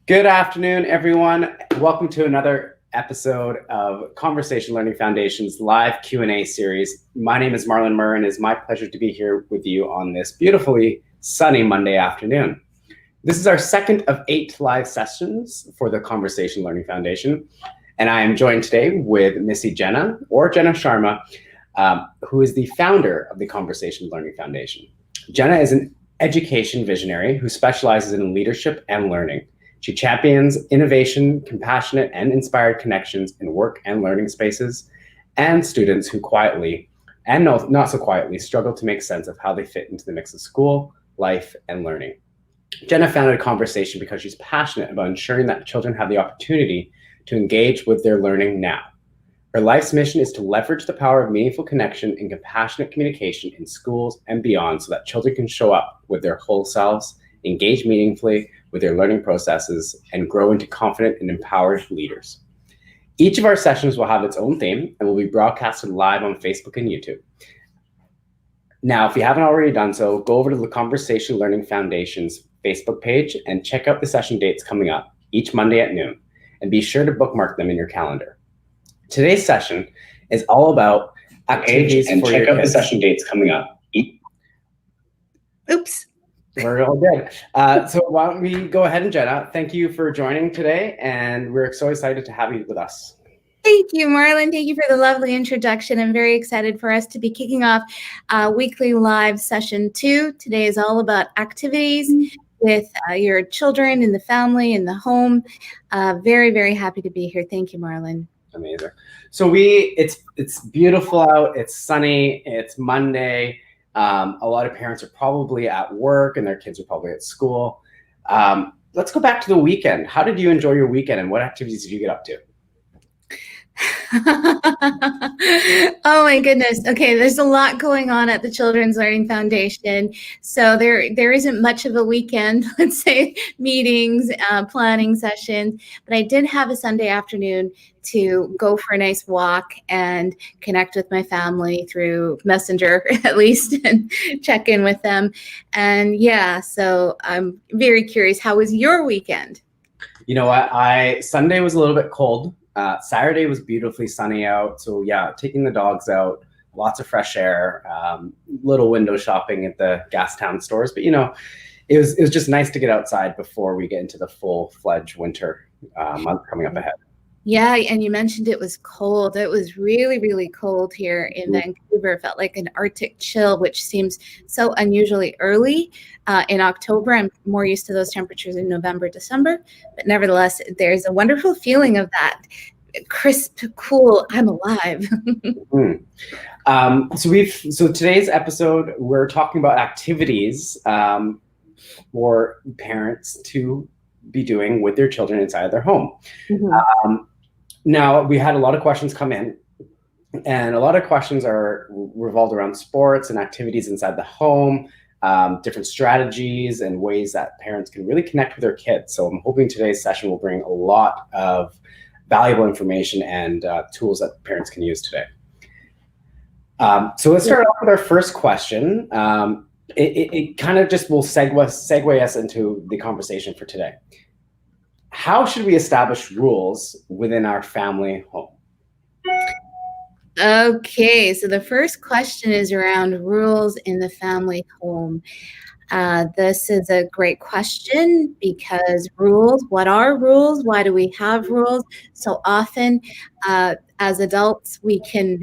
Good afternoon, everyone. Welcome to another episode of Conversation Learning Foundation's live Q&A series. My name is Marlon Murr, and it is my pleasure to be here with you on this beautifully sunny Monday afternoon. This is our second of 8 live sessions for the Conversation Learning Foundation, and I am joined today with Missy Jena, or Jena Sharma, who is the founder of the Conversation Learning Foundation. Jena is an education visionary who specializes in leadership and learning. She champions innovation, compassionate, and inspired connections in work and learning spaces, and students who quietly, and not so quietly, struggle to make sense of how they fit into the mix of school, life, and learning. Jena founded Conversation because she's passionate about ensuring that children have the opportunity to engage with their learning now. Her life's mission is to leverage the power of meaningful connection and compassionate communication in schools and beyond so that children can show up with their whole selves, engage meaningfully with their learning processes, and grow into confident and empowered leaders. Each of our sessions will have its own theme and will be broadcasted live on Facebook and YouTube. Now, if you haven't already done so, go over to the Conversation Learning Foundation's Facebook page and check out the session dates coming up each Monday at noon, and be sure to bookmark them in your calendar. Today's session is all about activities and check out the session dates coming up. Oops. We're all good. So why don't we go ahead and Jena, thank you for joining today, and we're so excited to have you with us. Thank you, Marlon. Thank you for the lovely introduction. I'm very excited for us to be kicking off weekly live session 2. Today is all about activities with your children in the family, in the home. Very, very happy to be here. Thank you, Marlon. Amazing. So it's beautiful out. It's sunny. It's Monday. A lot of parents are probably at work and their kids are probably at school. Let's go back to the weekend. How did you enjoy your weekend and what activities did you get up to? Oh my goodness. Okay, there's a lot going on at the Children's Learning Foundation. So there isn't much of a weekend, let's say meetings, planning sessions, but I did have a Sunday afternoon to go for a nice walk and connect with my family through Messenger at least and check in with them. And yeah, so I'm very curious, how was your weekend? You know what, Sunday was a little bit cold. Saturday was beautifully sunny out. So yeah, taking the dogs out, lots of fresh air, little window shopping at the Gastown stores. But you know, it was just nice to get outside before we get into the full-fledged winter month coming up ahead. Yeah, and you mentioned it was cold. It was really, really cold here in Vancouver. It felt like an Arctic chill, which seems so unusually early in October. I'm more used to those temperatures in November, December. But nevertheless, there's a wonderful feeling of that crisp, cool, I'm alive. So today's episode, we're talking about activities for parents to be doing with their children inside of their home. Now, we had a lot of questions come in, and a lot of questions are revolved around sports and activities inside the home, different strategies and ways that parents can really connect with their kids. So I'm hoping today's session will bring a lot of valuable information and tools that parents can use today. So let's start off with our first question. It kind of just will segue us into the conversation for today. How should we establish rules within our family home? Okay, so the first question is around rules in the family home. This is a great question because rules, what are rules? Why do we have rules? So often as adults, we can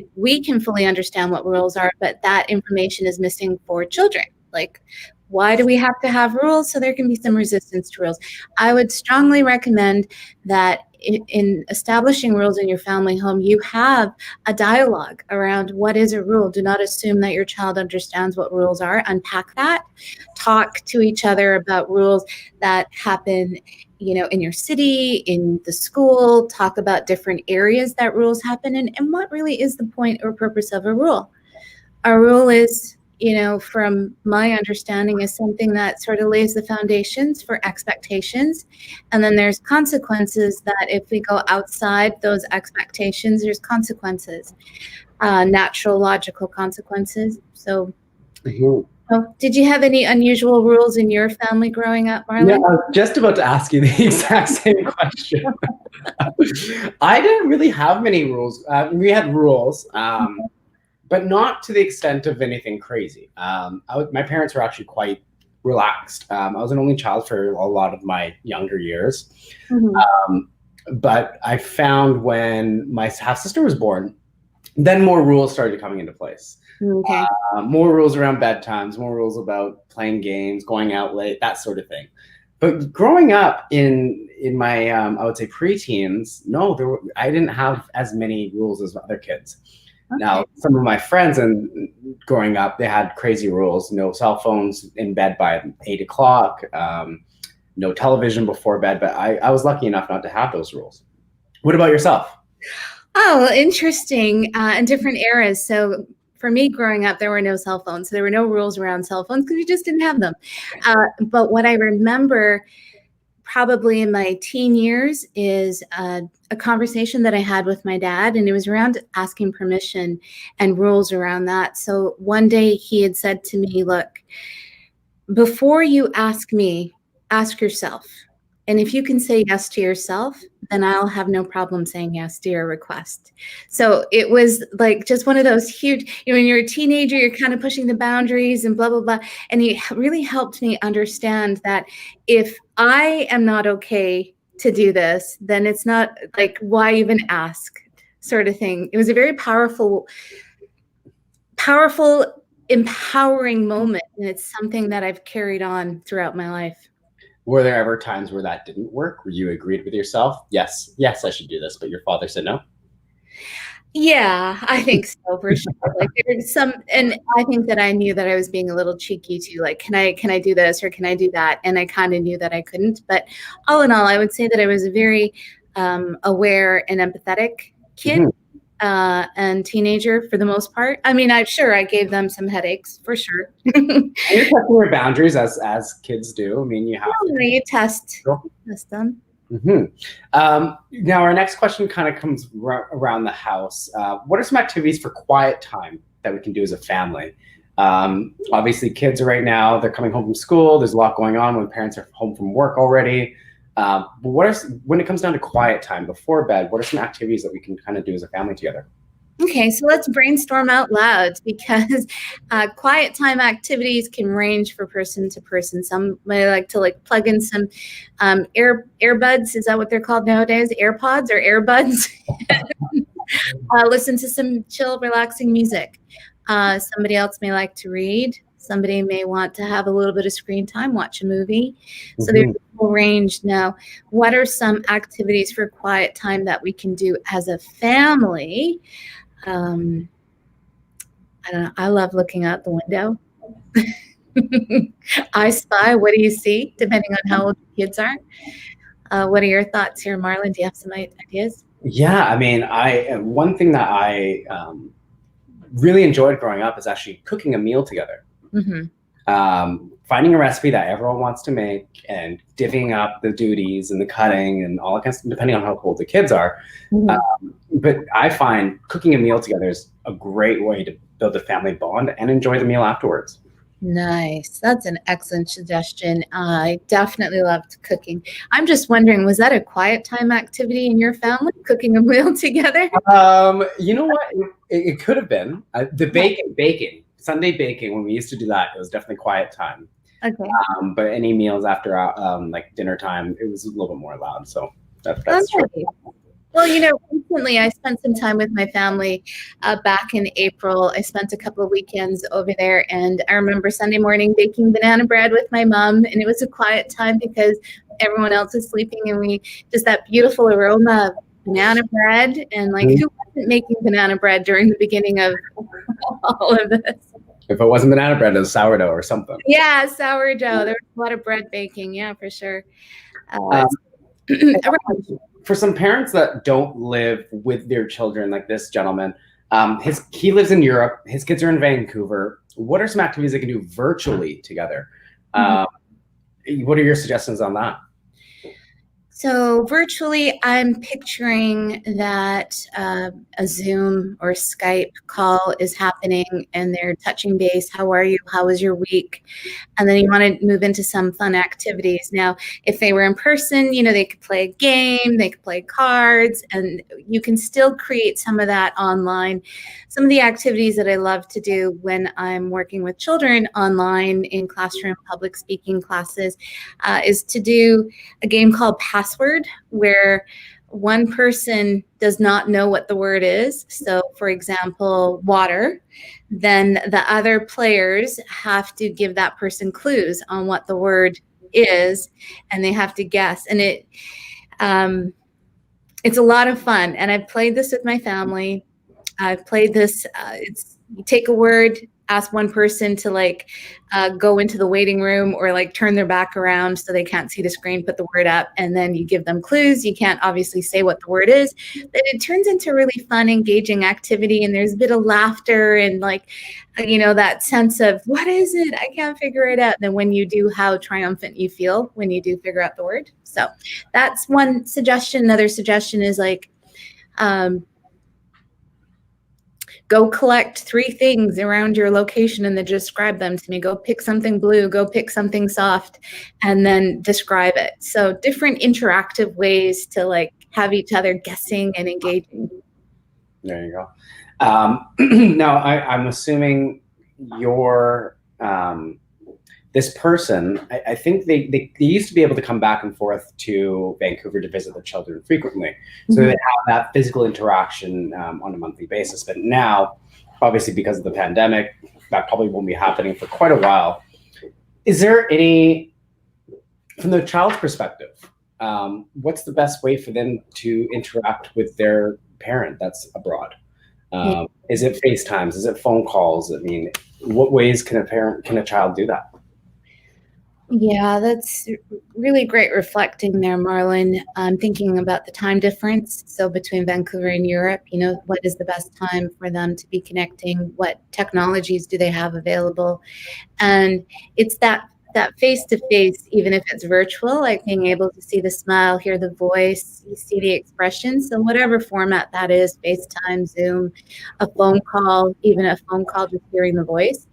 fully understand what rules are, but that information is missing for children. Like, why do we have to have rules? So there can be some resistance to rules. I would strongly recommend that in establishing rules in your family home, you have a dialogue around what is a rule. Do not assume that your child understands what rules are. Unpack that. Talk to each other about rules that happen, you know, in your city, in the school. Talk about different areas that rules happen and what really is the point or purpose of a rule. A rule is, you know, from my understanding, is something that sort of lays the foundations for expectations. And then there's consequences that if we go outside those expectations, there's consequences, natural, logical consequences. So Oh, did you have any unusual rules in your family growing up, Yeah, I Marlon? was just about to ask you the exact same question. I didn't really have many rules. We had rules, but not to the extent of anything crazy. My parents were actually quite relaxed. I was an only child for a lot of my younger years. But I found when my half sister was born, then more rules started coming into place. Okay. More rules around bedtimes, more rules about playing games, going out late, that sort of thing. But growing up in my I would say preteens, no, I didn't have as many rules as other kids. Okay. Now, some of my friends and growing up, they had crazy rules: no cell phones in bed by 8 o'clock, no television before bed. But I was lucky enough not to have those rules. What about yourself? Oh, interesting. In different eras. So for me growing up, there were no cell phones. So there were no rules around cell phones because we just didn't have them. But what I remember probably in my teen years is a conversation that I had with my dad, and it was around asking permission and rules around that. So one day he had said to me, look, before you ask me, ask yourself. And if you can say yes to yourself, then I'll have no problem saying yes to your request. So it was like just one of those huge, when you're a teenager, you're kind of pushing the boundaries and blah, blah, blah. And he really helped me understand that if I am not okay to do this, then it's not like, why even ask, sort of thing. It was a very powerful, empowering moment. And it's something that I've carried on throughout my life. Were there ever times where that didn't work, where you agreed with yourself? Yes, I should do this, but your father said no? Yeah, I think so, for sure. Like there's some, and I think that I knew that I was being a little cheeky too. Like, can I do this or can I do that? And I kind of knew that I couldn't. But all in all, I would say that I was a very aware and empathetic kid. And teenager for the most part. I mean, I'm sure I gave them some headaches for sure. And you're testing your boundaries as kids do. I mean, you have to. You test them. Now, our next question kind of comes around the house. What are some activities for quiet time that we can do as a family? Obviously, kids right now, they're coming home from school. There's a lot going on when parents are home from work already. But when it comes down to quiet time before bed, what are some activities that we can kind of do as a family together? Okay, so let's brainstorm out loud because quiet time activities can range from person to person. Some may like to plug in some earbuds. Is that what they're called nowadays? AirPods or earbuds? Listen to some chill, relaxing music. Somebody else may like to read. Somebody may want to have a little bit of screen time, watch a movie. So there's a whole range. Now, what are some activities for quiet time that we can do as a family? I don't know. I love looking out the window. I spy. What do you see? Depending on how old your kids are. What are your thoughts here, Marlon? Do you have some ideas? Yeah, I mean, one thing that I really enjoyed growing up is actually cooking a meal together. Finding a recipe that everyone wants to make and divvying up the duties and the cutting and all that kind of stuff, depending on how old the kids are. But I find cooking a meal together is a great way to build a family bond and enjoy the meal afterwards. Nice. That's an excellent suggestion. I definitely loved cooking. I'm just wondering, was that a quiet time activity in your family, cooking a meal together? You know what? It could have been. The baking. Sunday baking, when we used to do that, it was definitely quiet time. Okay. But any meals after like dinner time, it was a little bit more loud. So that's true. Well, recently I spent some time with my family back in April. I spent a couple of weekends over there, and I remember Sunday morning baking banana bread with my mom, and it was a quiet time because everyone else is sleeping, and just that beautiful aroma of banana bread, and who wasn't making banana bread during the beginning of all of this? If it wasn't banana bread, it was sourdough or something. Yeah, sourdough. There was a lot of bread baking. Yeah, for sure. For some parents that don't live with their children, like this gentleman, he lives in Europe. His kids are in Vancouver. What are some activities they can do virtually together? What are your suggestions on that? So virtually, I'm picturing that a Zoom or Skype call is happening and they're touching base. How are you? How was your week? And then you want to move into some fun activities. Now, if they were in person, they could play a game, they could play cards, and you can still create some of that online. Some of the activities that I love to do when I'm working with children online in classroom public speaking classes is to do a game called Password, where one person does not know what the word is. So, for example, water. Then the other players have to give that person clues on what the word is, and they have to guess. And it's a lot of fun. And I've played this with my family. I've played this. You take a word, ask one person to go into the waiting room or turn their back around so they can't see the screen, put the word up, and then you give them clues. You can't obviously say what the word is, but it turns into a really fun, engaging activity. And there's a bit of laughter and that sense of, what is it? I can't figure it out. And then when you do, how triumphant you feel when you do figure out the word. So that's one suggestion. Another suggestion is go collect 3 things around your location and then describe them to me. Go pick something blue, go pick something soft, and then describe it. So different interactive ways to have each other guessing and engaging. There you go. Now, I'm assuming this person, I think they used to be able to come back and forth to Vancouver to visit the children frequently. So they have that physical interaction on a monthly basis. But now, obviously, because of the pandemic, that probably won't be happening for quite a while. Is there any, from the child's perspective, what's the best way for them to interact with their parent that's abroad? Is it FaceTimes? Is it phone calls? I mean, what ways can a child do that? Yeah, that's really great reflecting there, Marlon. I'm thinking about the time difference. So between Vancouver and Europe, what is the best time for them to be connecting? What technologies do they have available? And it's that face-to-face, even if it's virtual, being able to see the smile, hear the voice, you see the expression. So whatever format that is, FaceTime, Zoom, a phone call, even a phone call, just hearing the voice,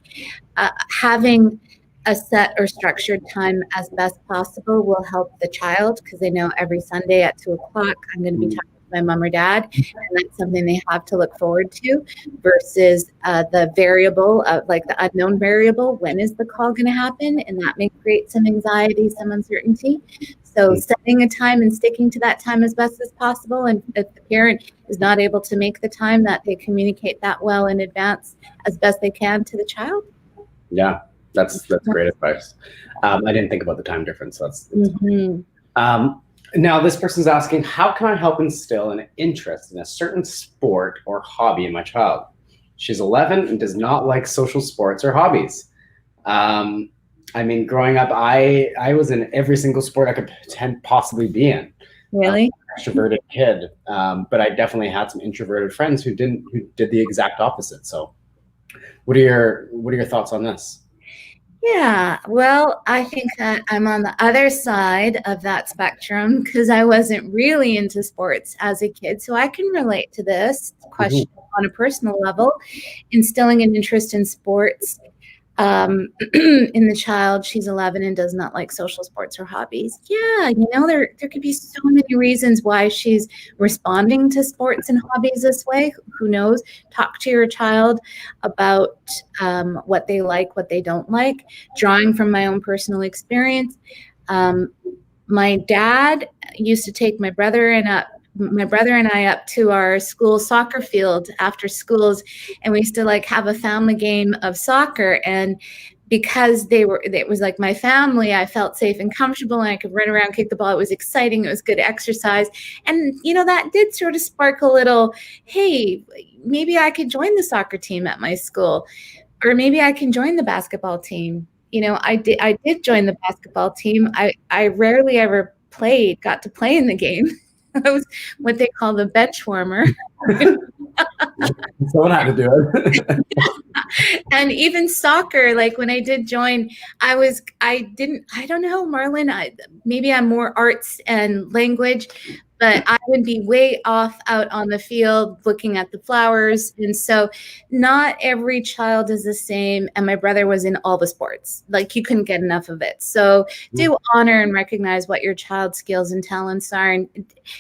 having a set or structured time as best possible will help the child, because they know every Sunday at 2:00 I'm going to be talking to my mom or dad, and that's something they have to look forward to, versus the variable of the unknown variable. When is the call going to happen? And that may create some anxiety, some uncertainty. So setting a time and sticking to that time as best as possible. And if the parent is not able to make the time, that they communicate that well in advance as best they can to the child. Yeah. That's great advice. I didn't think about the time difference. Now, this person's asking, how can I help instill an interest in a certain sport or hobby in my child? She's 11 and does not like social sports or hobbies. I mean, growing up, I was in every single sport I could possibly be in. Really? Extroverted kid, but I definitely had some introverted friends who did the exact opposite. So, what are your thoughts on this? Yeah, well, I think that I'm on the other side of that spectrum because I wasn't really into sports as a kid. So I can relate to this question on a personal level. Instilling an interest in sports in the child, she's 11 and does not like social sports or hobbies. Yeah, there could be so many reasons why she's responding to sports and hobbies this way. Who knows? Talk to your child about what they like, what they don't like. Drawing from my own personal experience, my dad used to take my brother and I up to our school soccer field after schools, and we used to have a family game of soccer. And because it was like my family, I felt safe and comfortable, and I could run around, kick the ball. It was exciting. It was good exercise. And, that did sort of spark a little, hey, maybe I could join the soccer team at my school, or maybe I can join the basketball team. I did join the basketball team. I rarely ever got to play in the game. I was what they call the bench warmer. Someone had to do it. And even soccer, like when I did join, I don't know, Marlon, maybe I'm more arts and language, but I would be way off out on the field looking at the flowers. And so not every child is the same. And my brother was in all the sports, like you couldn't get enough of it. So do honor and recognize what your child's skills and talents are. And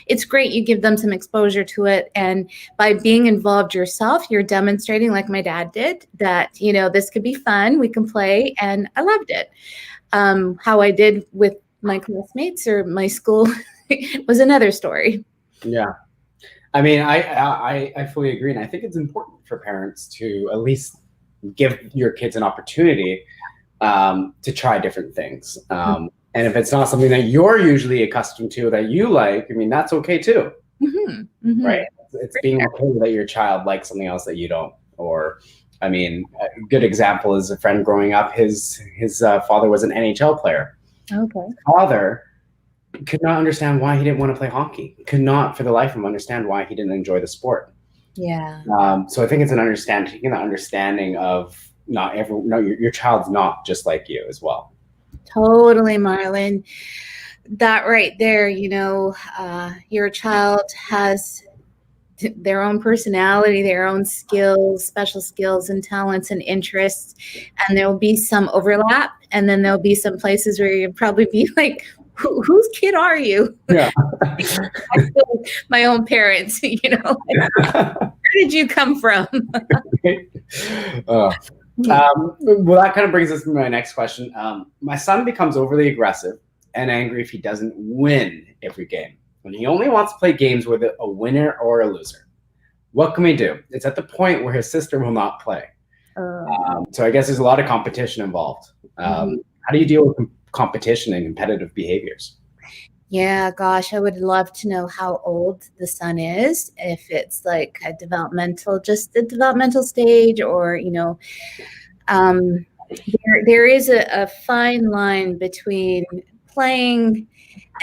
it's great you give them some exposure to it. And by being involved yourself, you're demonstrating, like my dad did, that, you know, this could be fun, we can play. And I loved it. How I did with my classmates or my school was another story. Yeah. I mean, I fully agree. And I think it's important for parents to at least give your kids an opportunity to try different things. And if it's not something that you're usually accustomed to that you like, I mean, that's okay too. Right? It's being okay that your child likes something else that you don't. Or, I mean, a good example is a friend growing up, his father was an NHL player. Okay. His father could not understand why he didn't want to play hockey. Could not for the life of him understand why he didn't enjoy the sport. Yeah. So I think it's taking the understanding of your child's not just like you as well. Totally, Marlon. That right there, you know, your child has their own personality, their own skills, special skills and talents and interests. And there will be some overlap. And then there'll be some places where you'll probably be like, whose kid are you? Yeah. My own parents, you know, where did you come from? Well, that kind of brings us to my next question. My son becomes overly aggressive and angry if he doesn't win every game. When he only wants to play games with a winner or a loser. What can we do? It's at the point where his sister will not play. So I guess there's a lot of competition involved. How do you deal with competition and competitive behaviors? Yeah, gosh, I would love to know how old the son is, if it's like just the developmental stage, or, you know, there is a fine line between playing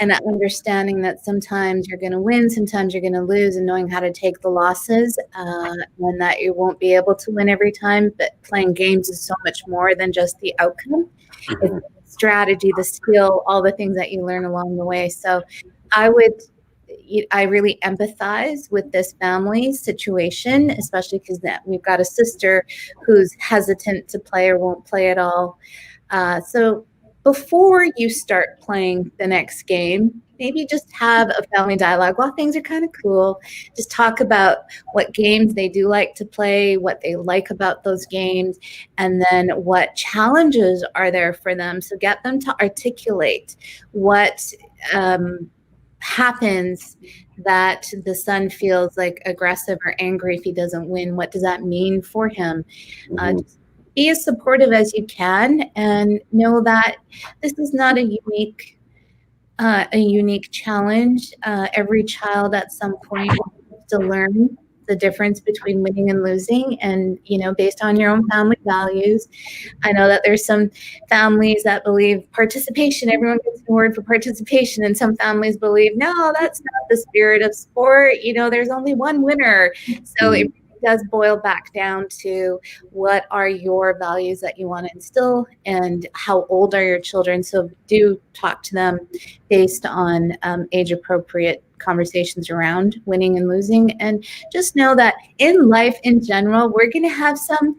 and understanding that sometimes you're going to win, sometimes you're going to lose, and knowing how to take the losses, and that you won't be able to win every time. But playing games is so much more than just the outcome. It's the strategy, the skill, all the things that you learn along the way. So I really empathize with this family situation, especially because we've got a sister who's hesitant to play or won't play at all. So before you start playing the next game, maybe just have a family dialogue while things are kind of cool. Just talk about what games they do like to play, what they like about those games, and then what challenges are there for them. So get them to articulate what happens that the son feels like aggressive or angry if he doesn't win. What does that mean for him? Just be as supportive as you can, and know that this is not a unique challenge. Every child at some point has to learn the difference between winning and losing, and, you know, based on your own family values. I know that there's some families that believe participation, everyone gets an award for participation, and some families believe, no, that's not the spirit of sport. You know, there's only one winner. So it does boil back down to what are your values that you want to instill, and how old are your children. So do talk to them based on age appropriate conversations around winning and losing. And just know that in life in general, we're going to have some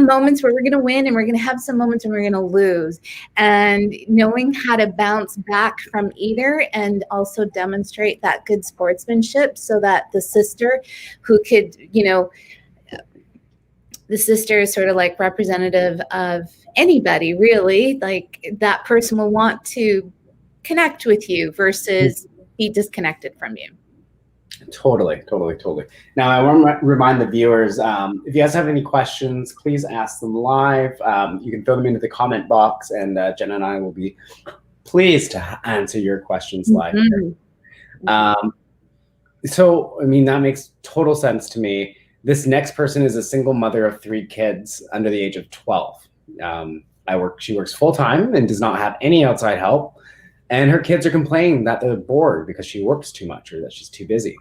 moments where we're going to win, and we're going to have some moments when we're going to lose, and knowing how to bounce back from either, and also demonstrate that good sportsmanship, so that the sister who could, you know, the sister is sort of like representative of anybody, really. Like, that person will want to connect with you versus be disconnected from you. Totally. Now, I want to remind the viewers, if you guys have any questions, please ask them live. You can throw them into the comment box, and Jenna and I will be pleased to answer your questions live. So, I mean, that makes total sense to me. This next person is a single mother of 3 kids under the age of 12. She works full-time and does not have any outside help. and her kids are complaining that they're bored because she works too much or that she's too busy.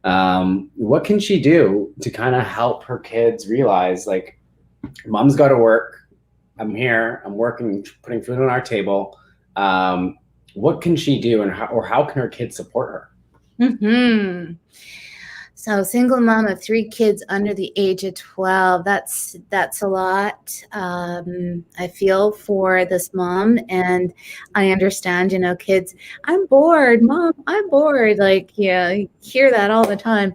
What can she do to kind of help her kids realize, like, mom's got to work, I'm here, I'm working, putting food on our table. What can she do, and how can her kids support her? Mm-hmm. So single mom of 3 kids under the age of 12, that's a lot. I feel for this mom, and I understand, kids, I'm bored, mom, I'm bored. Like, yeah, you hear that all the time.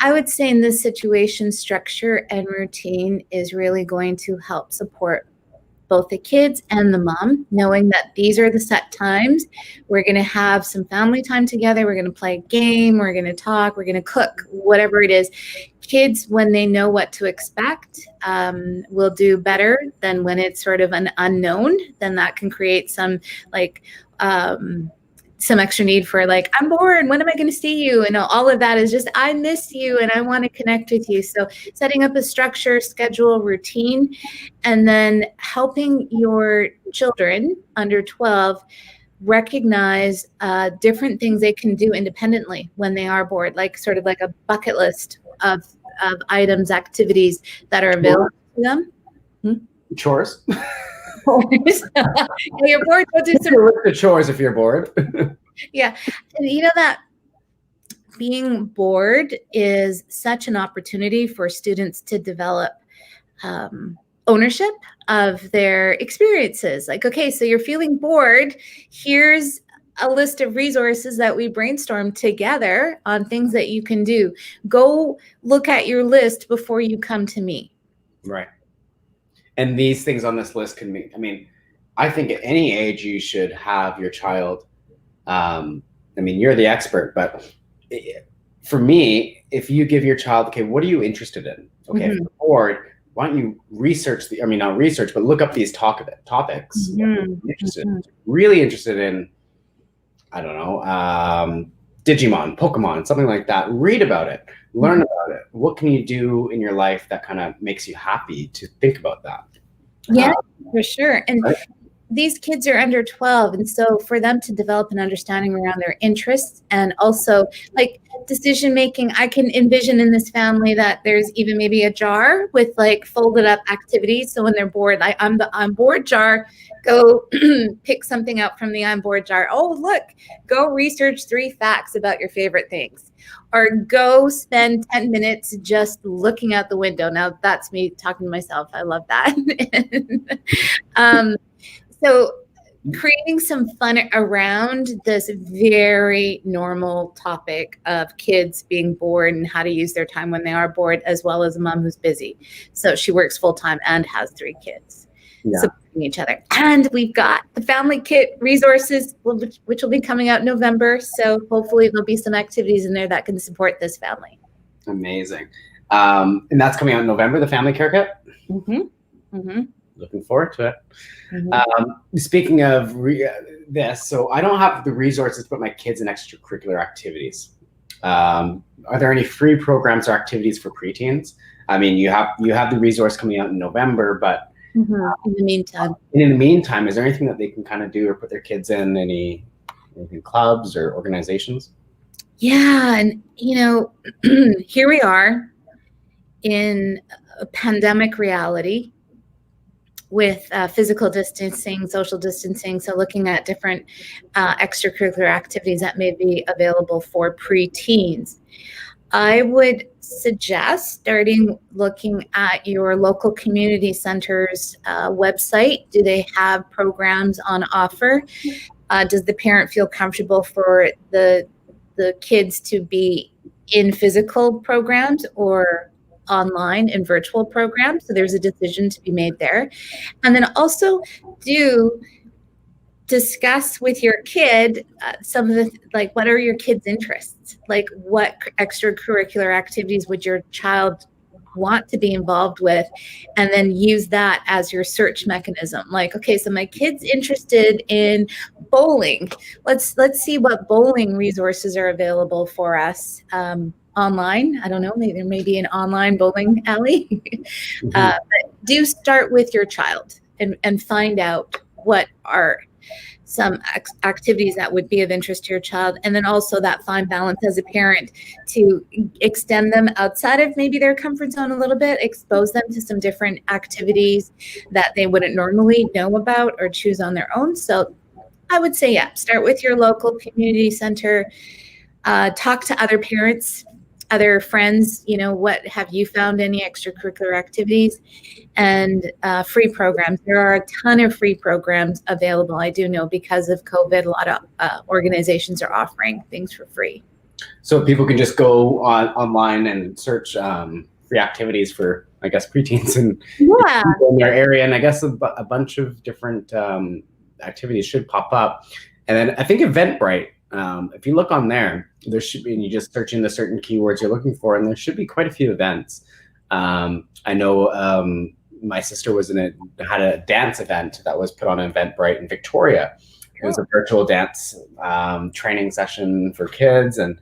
I would say in this situation, structure and routine is really going to help support both the kids and the mom, knowing that these are the set times. We're going to have some family time together. We're going to play a game. We're going to talk. We're going to cook, whatever it is. Kids, when they know what to expect, will do better than when it's sort of an unknown. Then that can create some some extra need for, like, I'm bored, when am I going to see you? And all of that is just, I miss you and I want to connect with you. So setting up a structure, schedule, routine, and then helping your children under 12 recognize different things they can do independently when they are bored, like sort of like a bucket list of items, activities that are available to them. Chores. You're bored, go do some the chores if you're bored. Yeah. And that being bored is such an opportunity for students to develop ownership of their experiences. Like, okay, so you're feeling bored. Here's a list of resources that we brainstormed together on things that you can do. Go look at your list before you come to me. Right. And these things on this list can be, I think at any age you should have your child. You're the expert, but for me, if you give your child, okay, what are you interested in? Okay, if you're bored, why don't you research not research, but look up these topics. Really interested in, I don't know, Digimon, Pokemon, something like that. Read about it, learn about it. What can you do in your life that kind of makes you happy to think about that? Yeah, for sure. And these kids are under 12. And so for them to develop an understanding around their interests and also like decision making, I can envision in this family that there's even maybe a jar with like folded up activities. So when they're bored, I'm the I'm bored jar, go pick something out from the I'm bored jar. Oh, look, go research 3 facts about your favorite things. Or go spend 10 minutes just looking out the window. Now that's me talking to myself. I love that. So creating some fun around this very normal topic of kids being bored and how to use their time when they are bored, as well as a mom who's busy. So she works full time and has 3 kids. Yeah. Supporting each other. And we've got the family kit resources, which will be coming out in November. So hopefully there'll be some activities in there that can support this family. Amazing. And that's coming out in November, the family care kit? Mm-hmm. Mm-hmm. Looking forward to it. Mm-hmm. Speaking of this, so I don't have the resources to put my kids in extracurricular activities. Are there any free programs or activities for preteens? You have the resource coming out in November, but in the meantime, is there anything that they can kind of do or put their kids in, any clubs or organizations? Yeah, and here we are in a pandemic reality with physical distancing, social distancing. So looking at different extracurricular activities that may be available for preteens. I would suggest looking at your local community center's website. Do they have programs on offer? Does the parent feel comfortable for the kids to be in physical programs or online and virtual programs? So there's a decision to be made there. And then also discuss with your kid some of the, what are your kids' interests? Like, what extracurricular activities would your child want to be involved with? And then use that as your search mechanism. Like, okay, so my kid's interested in bowling. Let's see what bowling resources are available for us online. I don't know, maybe there may be an online bowling alley. Mm-hmm. But do start with your child and find out what are some activities that would be of interest to your child. And then also that fine balance as a parent to extend them outside of maybe their comfort zone a little bit, expose them to some different activities that they wouldn't normally know about or choose on their own. So I would say, yeah, start with your local community center, talk to other parents, other friends, what have you found any extracurricular activities, and free programs. There are a ton of free programs available. I do know because of COVID, a lot of organizations are offering things for free. So people can just go online and search free activities for, I guess, preteens and in their area. And I guess a bunch of different activities should pop up. And then I think Eventbrite, if you look on there should be, and you just search in the certain keywords you're looking for, and there should be quite a few events. I know my sister had a dance event that was put on Eventbrite in Victoria. It was a virtual dance training session for kids, and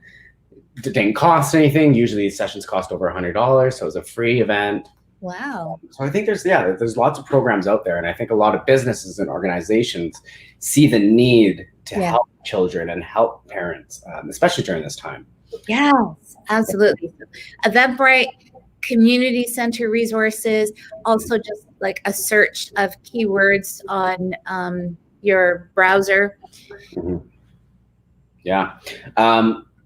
it didn't cost anything. Usually these sessions cost over $100, so it was a free event. Wow. So I think there's lots of programs out there, and I think a lot of businesses and organizations see the need to help children and help parents, especially during this time. Yes, absolutely. Eventbrite, community center resources, also just like a search of keywords on your browser. Mm-hmm. Yeah.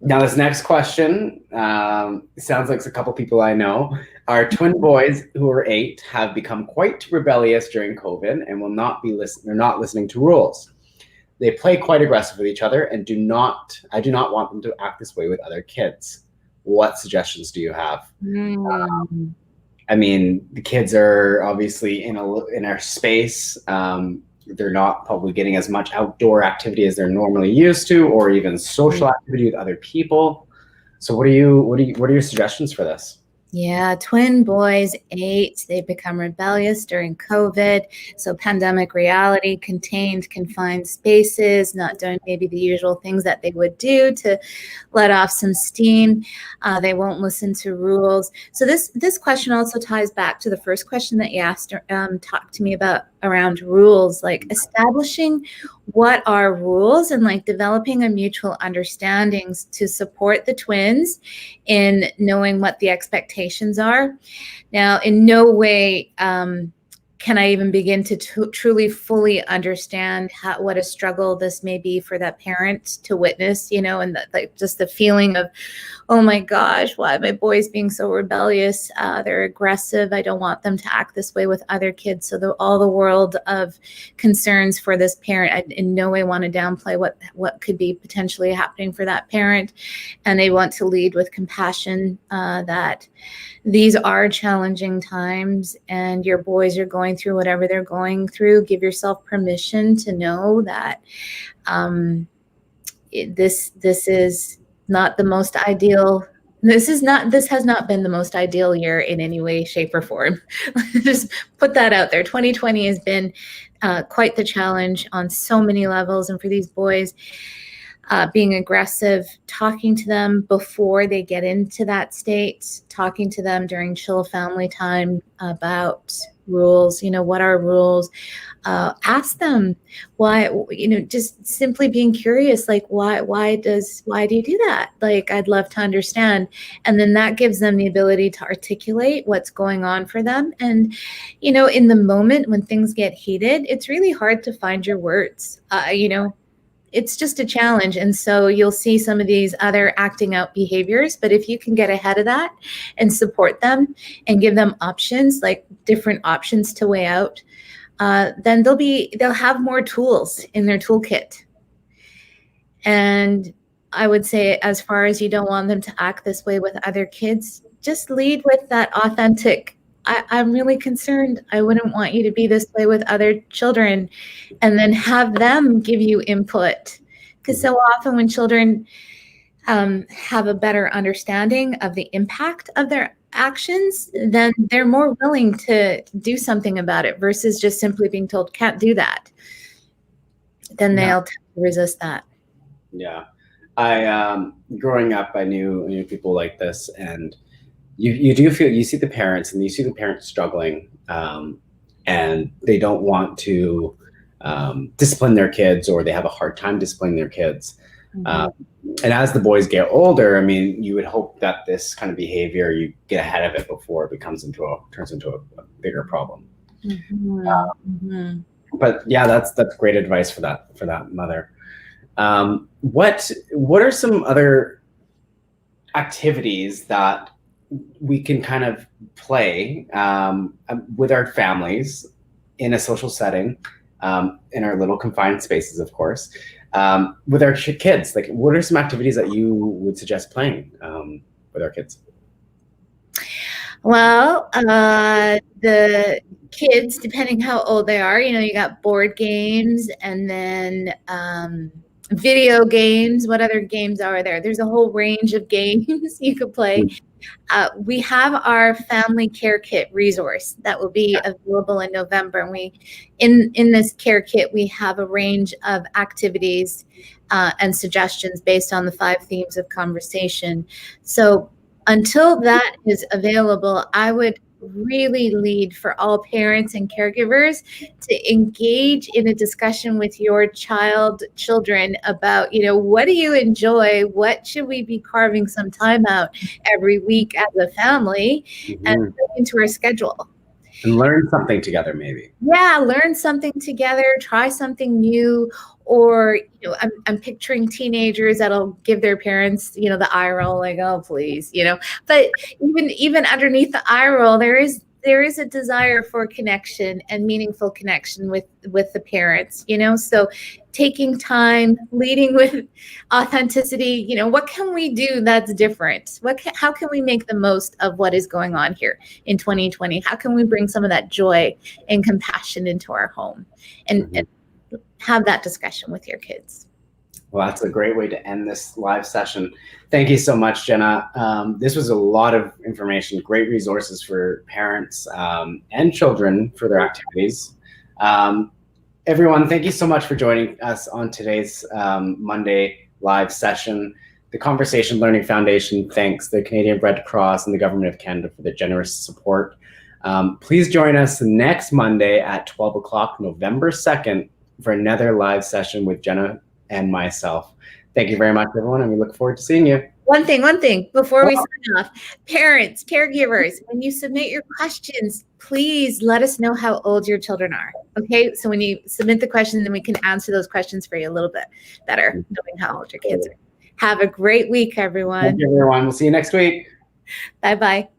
Now this next question sounds like a couple people I know. Our twin boys, who are 8, have become quite rebellious during COVID and they're not listening to rules. They play quite aggressive with each other and I do not want them to act this way with other kids. What suggestions do you have? I mean, the kids are obviously in our space. They're not probably getting as much outdoor activity as they're normally used to, or even social activity with other people. So what are your suggestions for this? Yeah, twin boys, 8, they've become rebellious during COVID. So pandemic reality, contained, confined spaces, not doing maybe the usual things that they would do to let off some steam. They won't listen to rules. So this question also ties back to the first question that you asked, talk to me about around rules, like establishing what are rules and like developing a mutual understandings to support the twins in knowing what the expectations are. Now, in no way can I even begin to truly fully understand what a struggle this may be for that parent to witness, and just the feeling of, oh my gosh, why are my boys being so rebellious? They're aggressive. I don't want them to act this way with other kids. So all the world of concerns for this parent, I in no way want to downplay what could be potentially happening for that parent. And they want to lead with compassion that these are challenging times and your boys are going through whatever they're going through. Give yourself permission to know that this is not the most ideal. This has not been the most ideal year in any way, shape, or form. Just put that out there. 2020 has been quite the challenge on so many levels. And for these boys, being aggressive, talking to them before they get into that state, talking to them during chill family time about rules, what are rules? Ask them why, just simply being curious, like why do you do that? Like, I'd love to understand. And then that gives them the ability to articulate what's going on for them. And, in the moment when things get heated, it's really hard to find your words, it's just a challenge. And so you'll see some of these other acting out behaviors, but if you can get ahead of that and support them and give them options, like different options to weigh out, then they'll have more tools in their toolkit. And I would say, as far as you don't want them to act this way with other kids, just lead with that authentic, I'm really concerned. I wouldn't want you to be this way with other children, and then have them give you input. Because so often when children have a better understanding of the impact of their actions, then they're more willing to do something about it versus just simply being told, can't do that. Then they'll tend to resist that. Yeah. I growing up, I knew people like this, and you do feel, you see the parents struggling, and they don't want to discipline their kids, or they have a hard time disciplining their kids. Mhm. And as the boys get older, I mean, you would hope that this kind of behavior, you get ahead of it before it turns into a bigger problem. Mhm. Mhm. But yeah, that's great advice for that mother. What are some other activities that we can kind of play with our families in a social setting, in our little confined spaces, of course, with our kids? Like, what are some activities that you would suggest playing with our kids? Well, the kids, depending how old they are, you got board games and then video games. What other games are there? There's a whole range of games you could play. We have our family care kit resource that will be available in November. And in this care kit, we have a range of activities and suggestions based on the 5 themes of conversation. So until that is available, I would really lead for all parents and caregivers to engage in a discussion with your children about, what do you enjoy? What should we be carving some time out every week as a family and put into our schedule? And learn something together, maybe. Yeah, learn something together, try something new. Or, I'm picturing teenagers that'll give their parents, the eye roll, like, oh, please, But even underneath the eye roll, there is a desire for connection and meaningful connection with the parents, So taking time, leading with authenticity, what can we do that's different? How can we make the most of what is going on here in 2020? How can we bring some of that joy and compassion into our home and have that discussion with your kids? Well, that's a great way to end this live session. Thank you so much, Jenna. This was a lot of information, great resources for parents and children for their activities. Everyone, thank you so much for joining us on today's Monday live session. The Conversation Learning Foundation thanks the Canadian Red Cross and the Government of Canada for their generous support. Please join us next Monday at 12 o'clock, November 2nd, for another live session with Jenna and myself. Thank you very much, everyone, and we look forward to seeing you. One thing before we sign off, parents, caregivers, when you submit your questions, please let us know how old your children are. Okay, so when you submit the question, then we can answer those questions for you a little bit better, knowing how old your kids are. Have a great week, everyone. Thank you, everyone. We'll see you next week. Bye-bye.